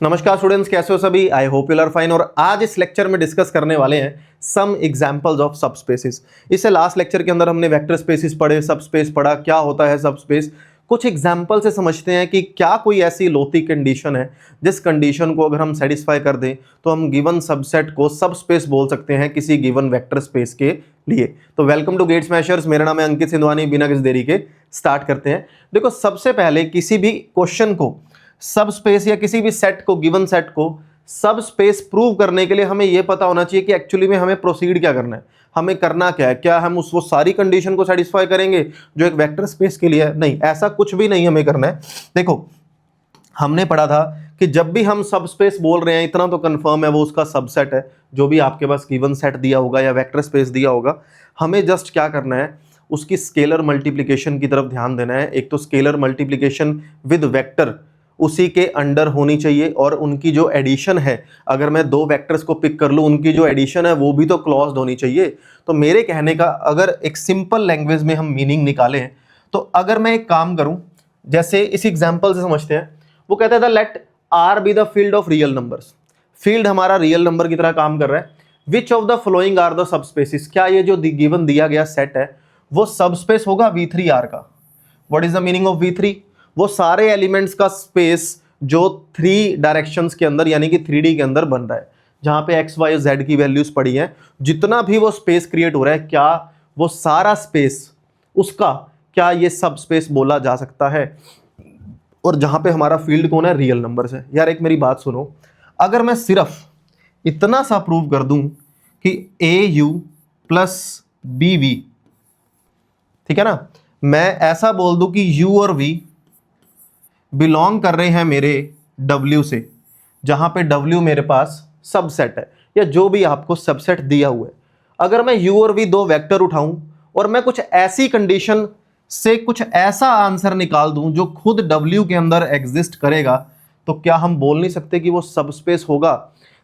नमस्कार स्टूडेंट्स, कैसे हो सभी। I hope you are fine. और आज इस लेक्चर में डिस्कस करने वाले हैं सम एग्जांपल्स ऑफ सबस्पेसेस। इससे लास्ट लेक्चर के अंदर हमने वेक्टर स्पेसिस पढ़े, सबस्पेस पढ़ा, क्या होता है सबस्पेस। कुछ एग्जांपल से समझते हैं कि क्या कोई ऐसी लोथी कंडीशन है जिस कंडीशन को अगर हम सेटिस्फाई कर दें तो हम गिवन सबसेट को सबस्पेस बोल सकते हैं किसी गिवन वेक्टर स्पेस के लिए। तो वेलकम टू गेट स्मैशर्स, मेरा नाम है अंकित सिंधवानी। बिना किसी देरी के स्टार्ट करते हैं। देखो, सबसे पहले किसी भी क्वेश्चन को सब स्पेस या किसी भी सेट को, गिवन सेट को सब स्पेस प्रूव करने के लिए हमें यह पता होना चाहिए कि एक्चुअली में हमें प्रोसीड क्या करना है, हमें करना क्या है। क्या हम वो सारी कंडीशन को सेटिस्फाई करेंगे जो एक वेक्टर स्पेस के लिए है? नहीं, ऐसा कुछ भी नहीं हमें करना है। देखो, हमने पढ़ा था कि जब भी हम सब स्पेस बोल रहे हैं, इतना तो कंफर्म है वो उसका सबसेट है। जो भी आपके पास गिवन सेट दिया होगा या वेक्टर स्पेस दिया होगा, हमें जस्ट क्या करना है, उसकी स्केलर मल्टीप्लिकेशन की तरफ ध्यान देना है। एक तो स्केलर मल्टीप्लिकेशन विद वेक्टर उसी के अंडर होनी चाहिए, और उनकी जो एडिशन है, अगर मैं दो वेक्टर्स को पिक कर लूँ, उनकी जो एडिशन है वो भी तो क्लॉज्ड होनी चाहिए। तो मेरे कहने का अगर एक सिंपल लैंग्वेज में हम मीनिंग निकालें, तो अगर मैं एक काम करूं, जैसे इस एग्जांपल से समझते हैं। वो कहता था let R be the field of real numbers. Field हमारा रियल नंबर की तरह काम कर रहा है। Which of the following are the subspaces. क्या ये जो गिवन दिया गया सेट है वो सबस्पेस होगा V3R का? What is the meaning of V3? वो सारे एलिमेंट्स का स्पेस जो 3 डायरेक्शंस के अंदर यानी कि 3D के अंदर बन रहा है, जहां पे x y z की वैल्यूज पड़ी हैं, जितना भी वो स्पेस क्रिएट हो रहा है, क्या वो सारा स्पेस उसका, क्या ये सब स्पेस बोला जा सकता है? और जहां पे हमारा फील्ड कौन है? रियल नंबर्स है। यार एक मेरी बात सुनो, अगर मैं सिर्फ इतना सा प्रूव कर दूं कि AU प्लस BV, ठीक है ना, मैं ऐसा बोल दूं कि U और V बिलोंग कर रहे हैं मेरे W से, जहां पे W मेरे पास सबसेट है या जो भी आपको सबसेट दिया हुआ है। अगर मैं U और V दो वेक्टर उठाऊं और मैं कुछ ऐसी कंडीशन से कुछ ऐसा आंसर निकाल दूं जो खुद W के अंदर एग्जिस्ट करेगा, तो क्या हम बोल नहीं सकते कि वो सबस्पेस होगा?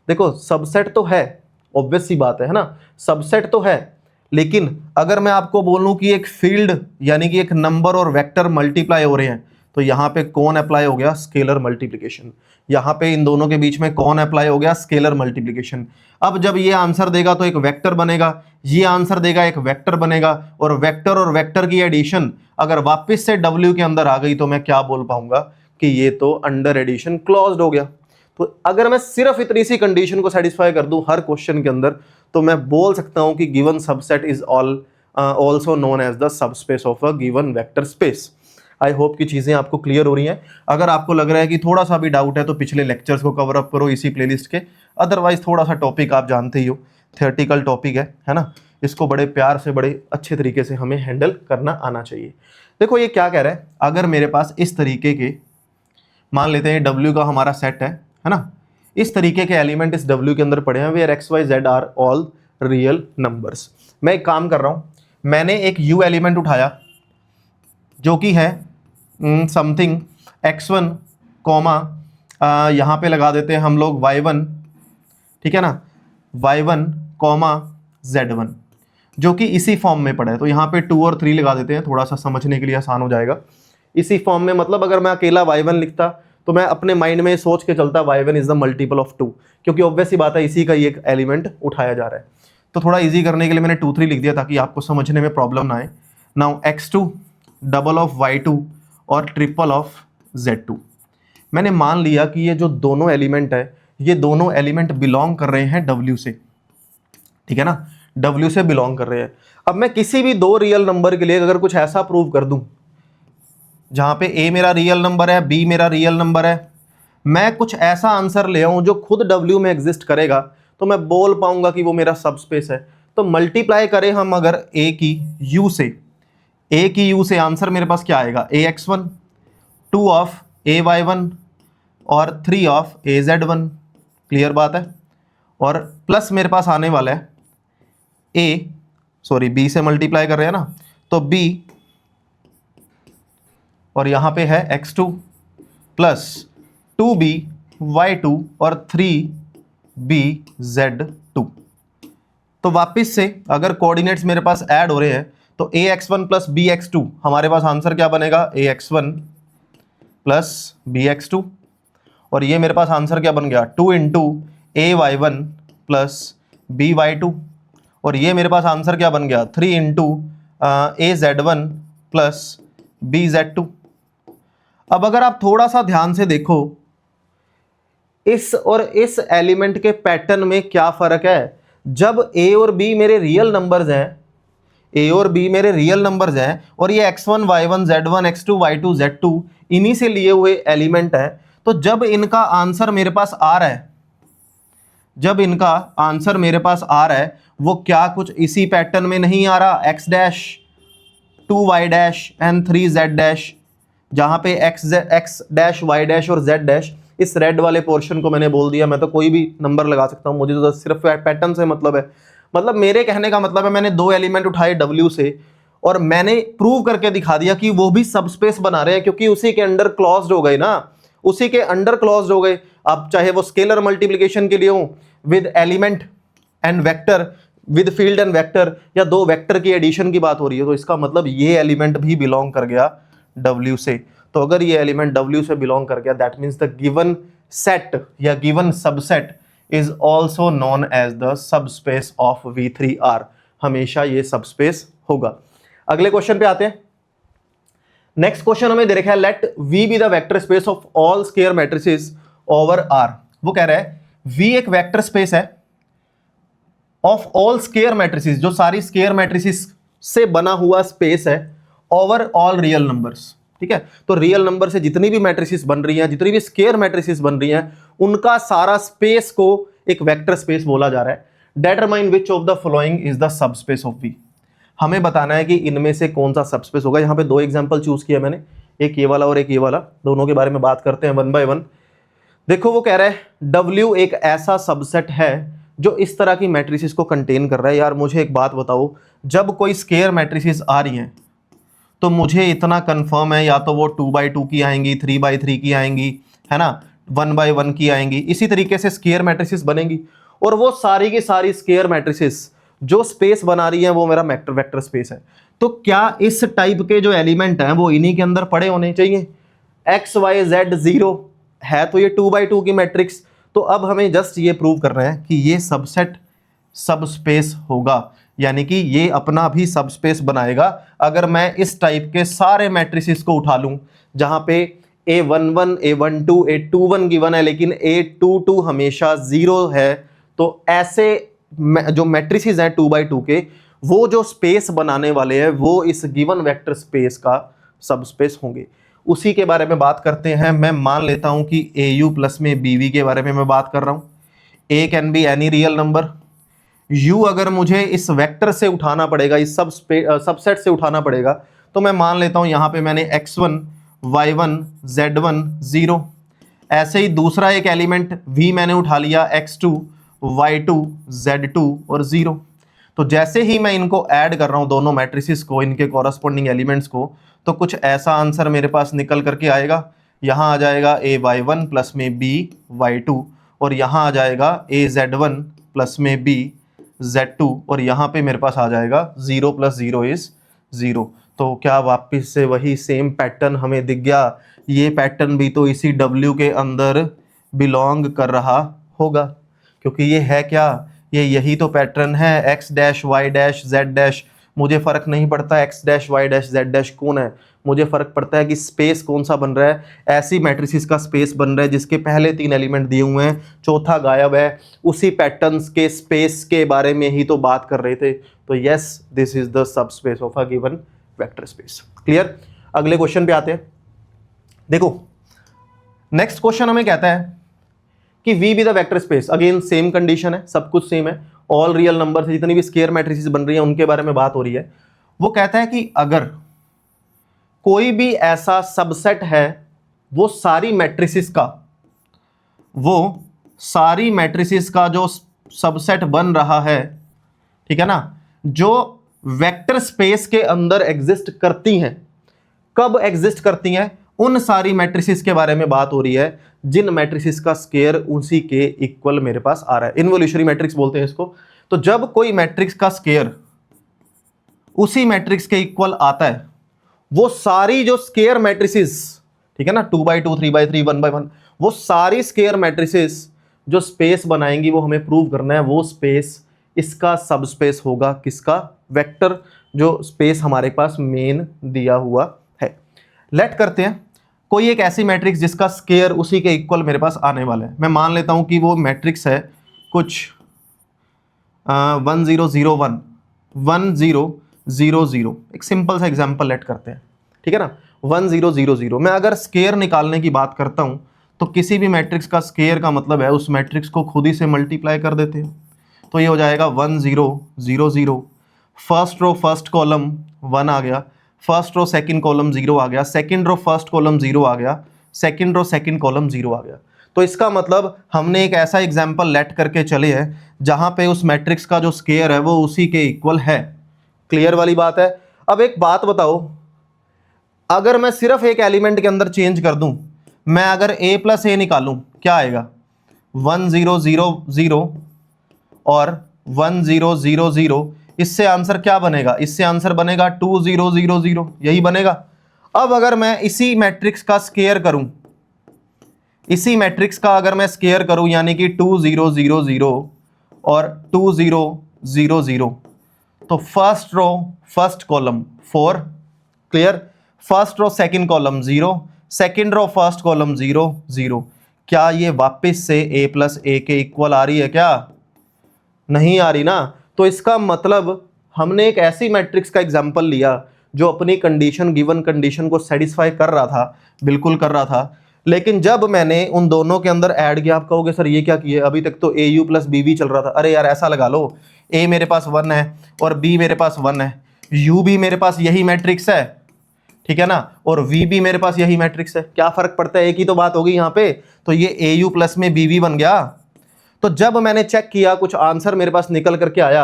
देखो, सबसेट तो है, ऑब्वियस सी बात है ना, सबसेट तो है। लेकिन अगर मैं आपको बोलूं कि एक फील्ड यानी कि एक नंबर और वेक्टर मल्टीप्लाई हो रहे हैं, तो यहां पे कौन अप्लाई हो गया? Scalar multiplication. यहां पे इन दोनों के बीच में कौन अप्लाई हो गया? Scalar multiplication. अब जब ये आंसर देगा तो एक वेक्टर बनेगा, ये आंसर देगा एक वेक्टर बनेगा, और वेक्टर की एडिशन अगर वापस से W के अंदर आ गई तो मैं क्या बोल पाऊंगा कि ये तो अंडर एडिशन क्लोज्ड हो गया। तो अगर मैं सिर्फ इतनी सी कंडीशन को सेटिस्फाई कर दूं हर क्वेश्चन के अंदर, तो मैं बोल सकता हूं कि given subset is also known as the subspace of a given vector space. I hope कि चीज़ें आपको क्लियर हो रही हैं। अगर आपको लग रहा है कि थोड़ा सा भी डाउट है तो पिछले लेक्चर्स को कवर अप करो इसी प्लेलिस्ट के। अदरवाइज थोड़ा सा टॉपिक आप जानते ही हो, थियोरेटिकल टॉपिक है ना, इसको बड़े प्यार से, बड़े अच्छे तरीके से हमें हैंडल करना आना चाहिए। देखो ये क्या कह रहा है, अगर मेरे पास इस तरीके के, मान लेते हैं W का हमारा सेट है ना, इस तरीके के एलिमेंट इस W के अंदर पड़े हैं, where x y z are all real numbers. मैं एक काम कर रहा हूँ, मैंने एक U एलिमेंट उठाया जो कि है समथिंग x1 कॉमा, यहाँ पे लगा देते हैं हम लोग y1, ठीक है ना, y1 कॉमा z1, जो कि इसी फॉर्म में पड़ा है। तो यहाँ पे 2 और 3 लगा देते हैं, थोड़ा सा समझने के लिए आसान हो जाएगा। इसी फॉर्म में मतलब अगर मैं अकेला y1 लिखता तो मैं अपने माइंड में सोच के चलता y1 is the multiple of 2, क्योंकि ऑब्वियस सी बात है इसी का ही एक एलिमेंट उठाया जा रहा है। तो थोड़ा ईजी करने के लिए मैंने 2 3 लिख दिया ताकि आपको समझने में प्रॉब्लम ना आए। Now x2 double of y2 और ट्रिपल ऑफ z2। मैंने मान लिया कि ये जो दोनों एलिमेंट है, ये दोनों एलिमेंट बिलोंग कर रहे हैं W से, ठीक है ना, W से बिलोंग कर रहे हैं। अब मैं किसी भी दो रियल नंबर के लिए अगर कुछ ऐसा प्रूव कर दूं जहां पे A मेरा रियल नंबर है, B मेरा रियल नंबर है, मैं कुछ ऐसा आंसर ले आऊं जो खुद W में एग्जिस्ट करेगा, तो मैं बोल पाऊंगा कि वो मेरा सबस्पेस है। तो मल्टीप्लाई करें हम अगर A की U से, A की U से, आंसर मेरे पास क्या आएगा? AX1, 2 ऑफ AY1 और 3 ऑफ AZ1। क्लियर बात है। और प्लस मेरे पास आने वाला है B से मल्टीप्लाई कर रहे हैं ना, तो B, और यहां पे है X2 प्लस 2B Y2 और 3B Z2। तो वापस से अगर कोऑर्डिनेट्स मेरे पास ऐड हो रहे हैं तो AX1 प्लस BX2, हमारे पास आंसर क्या बनेगा? AX1 plus BX2। और ये मेरे पास आंसर क्या बन गया 2 इंटू AY1 प्लस BY2, और ये मेरे पास आंसर क्या बन गया 3 इंटू AZ1 प्लस BZ2। अब अगर आप थोड़ा सा ध्यान से देखो इस और इस एलिमेंट के पैटर्न में क्या फर्क है। जब A और B मेरे रियल नंबर्स हैं, A और B मेरे रियल नंबर्स हैं और ये x1 y1 z1 x2 y2 z2 इन्हीं से लिए हुए एलिमेंट है, तो जब इनका आंसर मेरे पास आ रहा है, जब इनका आंसर मेरे पास आ रहा है वो क्या कुछ इसी पैटर्न में नहीं आ रहा, x dash 2y dash and 3z dash, जहां पे x डैश y डैश और z डैश, इस रेड वाले पोर्शन को मैंने बोल दिया, मैं तो कोई भी नंबर लगा सकता हूं, मुझे तो सिर्फ पैटर्न से मतलब है। मतलब मेरे कहने का मतलब है मैंने दो एलिमेंट उठाए W से और मैंने प्रूव करके दिखा दिया कि वो भी सबस्पेस बना रहे हैं, क्योंकि उसी के अंडर क्लॉज्ड हो गए ना, उसी के अंडर क्लॉज्ड हो गए। अब चाहे वो स्केलर मल्टीप्लिकेशन के लिए हो with element and vector, with field and vector, या दो वेक्टर की एडिशन की बात हो रही है, तो इसका मतलब ये एलिमेंट भी बिलोंग कर गया W से। तो अगर ये एलिमेंट W से बिलोंग कर गया, that means the given set या given subset is also known as the subspace of V3R। हमेशा ये सबस्पेस होगा। अगले क्वेश्चन पे आते हैं। नेक्स्ट क्वेश्चन हमें दे रखा है let V be the vector space of all square matrices over R। वो कह रहा है V एक वेक्टर स्पेस है ऑफ ऑल स्केयर मैट्रिसेस, जो सारी स्केयर मैट्रिसेस से बना हुआ स्पेस है, ओवर ऑल रियल नंबर्स। ठीक है, तो रियल नंबर से जितनी भी मैट्रिसेस बन रही हैं, जितनी भी स्केयर मैट्रिसेस बन रही हैं, उनका सारा स्पेस को एक वेक्टर स्पेस बोला जा रहा है। Determine which of the following is the subspace of V। हमें बताना है कि इनमें से कौन सा सबस्पेस होगा। यहाँ पे दो एग्जांपल चूज किया मैंने, एक ये वाला और एक ये वाला, दोनों के बारे में बात करते हैं वन बाय वन। देखो वो कह रहा है W एक ऐसा सबसेट है जो इस तरह की मैट्रिसेस को कंटेन कर रहा है। यार मुझे एक बात बताओ, जब कोई स्केयर मैट्रिसेस आ रही हैं तो मुझे इतना कंफर्म है या तो वो 2x2 की आएंगी, 3x3 की आएंगी, है ना, 1x1 की आएंगी, इसी तरीके से स्केयर मैट्रिसेस बनेंगी। और वो सारी की सारी स्केयर मैट्रिसेस जो स्पेस बना रही है वो मेरा वेक्टर स्पेस है। तो क्या इस टाइप के जो एलिमेंट हैं वो इन्हीं के अंदर पड़े होने चाहिए? x y z 0 है तो ये 2x2 की मैट्रिक्स। तो अब हमें जस्ट ये प्रूव करना है कि ये सबसेट सबस्पेस होगा, यानी कि ये अपना भी सबस्पेस बनाएगा। अगर मैं इस टाइप के सारे मैट्रिसेस को उठा लूं जहां पे A11 A12 A21 गिवन है लेकिन A22 हमेशा 0 है, तो ऐसे जो मैट्रिसेस हैं 2x2 के, वो जो स्पेस बनाने वाले हैं वो इस गिवन वेक्टर स्पेस का सबस्पेस होंगे। उसी के बारे में बात करते हैं। मैं मान लेता हूं कि AU प्लस में BV के बारे में मैं बात कर रहा हूं। A can be any real number. U अगर मुझे इस वेक्टर से उठाना पड़ेगा, इस सबसेट से उठाना पड़ेगा, तो मैं मान लेता हूं यहां पे मैंने x1 y1 z1 0। ऐसे ही दूसरा एक एलिमेंट V मैंने उठा लिया x2 y2 z2 और 0। तो जैसे ही मैं इनको ऐड कर रहा हूं दोनों मैट्रिसेस को, इनके कॉरस्पॉन्डिंग एलिमेंट्स को, तो कुछ ऐसा आंसर मेरे पास निकल करके आएगा। यहां आ जाएगा AY1 प्लस में BY2 और यहां आ जाएगा AZ1 प्लस में BZ2 और यहाँ पे मेरे पास आ जाएगा 0 प्लस 0 इज 0। तो क्या वापस से वही सेम पैटर्न हमें दिख गया? ये पैटर्न भी तो इसी W के अंदर बिलोंग कर रहा होगा, क्योंकि ये है क्या, ये यही तो पैटर्न है x dash y dash z dash. मुझे फर्क नहीं पड़ता x dash y dash z dash कौन है, मुझे फर्क पड़ता है कि स्पेस कौन सा बन रहा है। ऐसी मैट्रिसेस का स्पेस बन रहा है जिसके पहले 3 एलिमेंट दिए हुए हैं, चौथा गायब है। उसी पैटर्न्स के स्पेस के बारे में ही तो बात कर रहे थे। तो yes, this is the subspace of a given vector space. Clear? अगले क्वेश्चन पे आते हैं। देखो नेक्स्ट क्वेश्चन हमें कहता है कि V be the vector space. Again same condition है, सब कुछ सेम है, ऑल रियल नंबर से जितनी भी स्केयर मैट्रिसेस बन रही हैं उनके बारे में बात हो रही है। वो कहता है कि अगर कोई भी ऐसा सबसेट है, वो सारी मैट्रिसेस का जो सबसेट बन रहा है, ठीक है ना, जो वेक्टर स्पेस के अंदर एग्जिस्ट करती हैं। कब एग्जिस्ट करती हैं? उन सारी मैट्रिसेस के बारे में बात हो रही है जिन मैट्रिसेस का स्केयर उसी के इक्वल मेरे पास आ रहा है। इन्वोल्यूशनरी मैट्रिक्स बोलते हैं इसको। तो जब कोई मैट्रिक्स का स्केयर उसी मैट्रिक्स के इक्वल आता है, वो सारी जो स्केयर मैट्रिसेस ठीक है ना, 2x2, 3x3, 1x1, वो सारी स्केयर मैट्रिसेस जो स्पेस बनाएंगी वो हमें प्रूव करना है, वो स्पेस इसका सब स्पेस होगा किसका, वेक्टर जो स्पेस हमारे पास मेन दिया हुआ है। लेट करते हैं कोई एक ऐसी मैट्रिक्स जिसका स्केयर उसी के इक्वल मेरे पास आने वाला है। मैं मान लेता हूं कि वो मैट्रिक्स है कुछ 1 0 0 1 1 0 0 0, एक सिंपल सा एग्जांपल लेट करते हैं, ठीक है ना, 1 0 0 0। मैं अगर स्केयर निकालने की बात करता हूं तो किसी भी मैट्रिक्स का स्केयर का मतलब है उस मैट्रिक्स को खुद ही से मल्टीप्लाई कर देते हैं। तो ये हो जाएगा 1 0 0 0, फर्स्ट रो फर्स्ट कॉलम 1 आ गया, फर्स्ट रो सेकंड कॉलम 0 आ गया, सेकंड रो फर्स्ट कॉलम 0 आ गया, सेकंड रो सेकंड कॉलम 0 आ गया। तो इसका मतलब हमने एक ऐसा एग्जांपल लेट करके चले हैं जहां पे उस मैट्रिक्स का जो स्केयर है वो उसी के इक्वल है। क्लियर वाली बात है। अब एक बात बताओ, अगर मैं सिर्फ एक एलिमेंट के अंदर चेंज कर दूं, मैं अगर a प्लस ए निकालूं क्या आएगा, 1 0 0 0 और 1 0 0 0, इससे आंसर क्या बनेगा, इससे आंसर बनेगा 2 0 0 0, यही बनेगा। अब अगर मैं इसी मैट्रिक्स का स्केयर करूं, इसी मैट्रिक्स का अगर मैं स्केयर करूं यानी कि 2 0 0 0 और 2 0 0 0, तो first row first column 4, clear, first row second column 0, second row first column 0 0, क्या ये वापस से a प्लस ए के इक्वल आ रही है, क्या नहीं आ रही ना। तो इसका मतलब हमने एक ऐसी मैट्रिक्स का एग्जांपल लिया जो अपनी कंडीशन, गिवन कंडीशन को सेटिस्फाई कर रहा था, बिल्कुल कर रहा था, लेकिन जब मैंने उन दोनों के अंदर ऐड किया, आप कहोगे सर ये क्या किया, अभी तक तो ए यू प्लस बी वी चल रहा था। अरे यार ऐसा लगा लो, ए मेरे पास 1 है और बी मेरे पास 1 है, यू भी मेरे पास यही मैट्रिक्स है, ठीक है ना, और वी भी मेरे पास यही मैट्रिक्स है, क्या फर्क पड़ता है, एक ही तो बात होगी यहाँ पे। तो ये ए यू प्लस में बी वी बन गया। तो जब मैंने चेक किया, कुछ आंसर मेरे पास निकल करके आया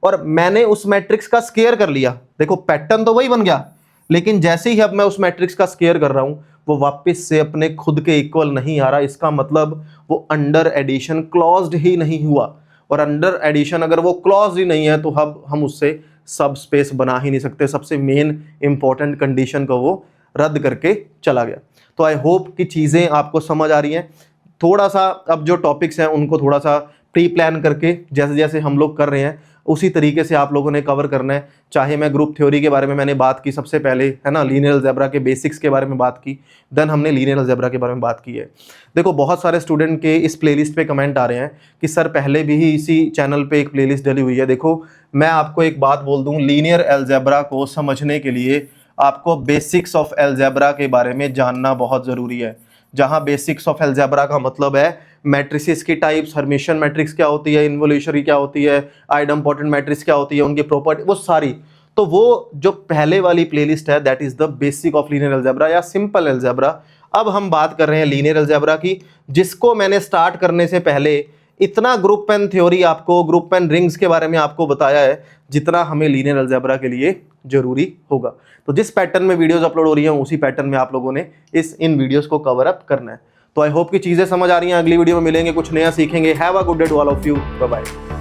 और मैंने उस मैट्रिक्स का स्केयर कर लिया, देखो पैटर्न तो वही बन गया, लेकिन जैसे ही अब मैं उस मैट्रिक्स का स्केयर कर रहा हूं वो वापस से अपने खुद के इक्वल नहीं आ रहा। इसका मतलब वो अंडर एडिशन क्लॉज्ड ही नहीं हुआ, और अंडर एडिशन अगर वो क्लॉज्ड ही नहीं है तो अब हम उससे सब स्पेस बना ही नहीं सकते, सबसे मेन इंपॉर्टेंट कंडीशन को वो रद्द करके चला गया। तो आई होप कि चीज़ें आपको समझ आ रही हैं। थोड़ा सा अब जो टॉपिक्स हैं उनको थोड़ा सा प्री प्लान करके जैसे जैसे हम लोग कर रहे हैं उसी तरीके से आप लोगों ने कवर करना है। चाहे मैं ग्रुप थ्योरी के बारे में मैंने बात की सबसे पहले, है ना, लीनियर अलजेब्रा के बेसिक्स के बारे में बात की, देन हमने लीनियर अलजेब्रा के बारे में बात की है। देखो बहुत सारे स्टूडेंट के इस प्लेलिस्ट पे कमेंट आ रहे हैं कि सर पहले भी ही इसी चैनल पे एक प्लेलिस्ट डली हुई है। देखो मैं आपको एक बात बोल दूँ, लीनियर अलजेब्रा को समझने के लिए आपको बेसिक्स ऑफ अलजेब्रा के बारे में जानना बहुत ज़रूरी है। जहाँ बेसिक्स ऑफ अलजेब्रा का मतलब है मैट्रिसेस की टाइप्स, हर्मिशियन मैट्रिक्स क्या होती है, इन्वोल्यूशनरी क्या होती है, आइडेम्पोर्टेंट मैट्रिक्स क्या होती है, उनकी प्रॉपर्टी, वो सारी। तो वो जो पहले वाली प्लेलिस्ट है that is the basic of linear algebra या सिंपल अलजेब्रा। अब हम बात कर रहे हैं लीनियर अलजेब्रा की, जिसको मैंने स्टार्ट करने से पहले इतना ग्रुप पेन थ्योरी आपको, ग्रुप पेन रिंग्स के बारे में आपको बताया है जितना हमें लीनियर अलजेब्रा के लिए जरूरी होगा। तो जिस पैटर्न में वीडियोस अपलोड हो रही हैं उसी पैटर्न में आप लोगों ने इन वीडियोस को कवर अप करना है। तो आई होप कि चीज़ें समझ आ रही हैं। अगली वीडियो में मिलेंगे, कुछ नया सीखेंगे। Have a good day to all of you, bye bye.